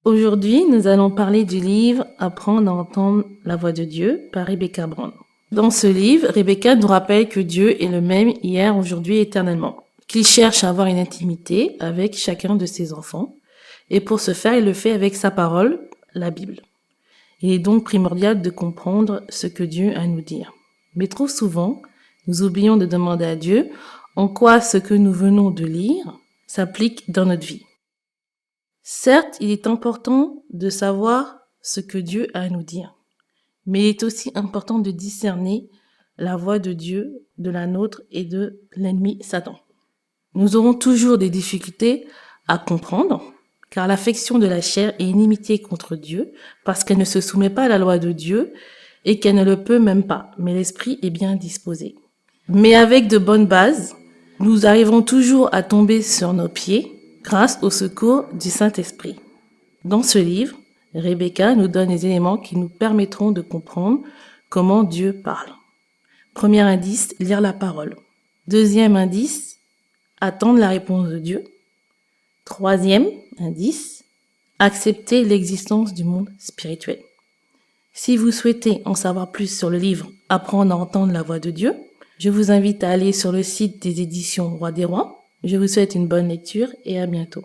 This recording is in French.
Aujourd'hui, nous allons parler du livre « Apprendre à entendre la voix de Dieu » par Rebecca Brown. Dans ce livre, Rebecca nous rappelle que Dieu est le même hier, aujourd'hui et éternellement, qu'il cherche à avoir une intimité avec chacun de ses enfants, et pour ce faire, il le fait avec sa parole, la Bible. Il est donc primordial de comprendre ce que Dieu a à nous dire. Mais trop souvent, nous oublions de demander à Dieu en quoi ce que nous venons de lire s'applique dans notre vie. Certes, il est important de savoir ce que Dieu a à nous dire, mais il est aussi important de discerner la voix de Dieu, de la nôtre et de l'ennemi Satan. Nous aurons toujours des difficultés à comprendre, car l'affection de la chair est inimitié contre Dieu, parce qu'elle ne se soumet pas à la loi de Dieu et qu'elle ne le peut même pas, mais l'esprit est bien disposé. Mais avec de bonnes bases, nous arriverons toujours à tomber sur nos pieds grâce au secours du Saint-Esprit. Dans ce livre, Rebecca nous donne les éléments qui nous permettront de comprendre comment Dieu parle. Premier indice, lire la parole. Deuxième indice, attendre la réponse de Dieu. Troisième indice, accepter l'existence du monde spirituel. Si vous souhaitez en savoir plus sur le livre « Apprendre à entendre la voix de Dieu », je vous invite à aller sur le site des éditions Roi des Rois. Je vous souhaite une bonne lecture et à bientôt.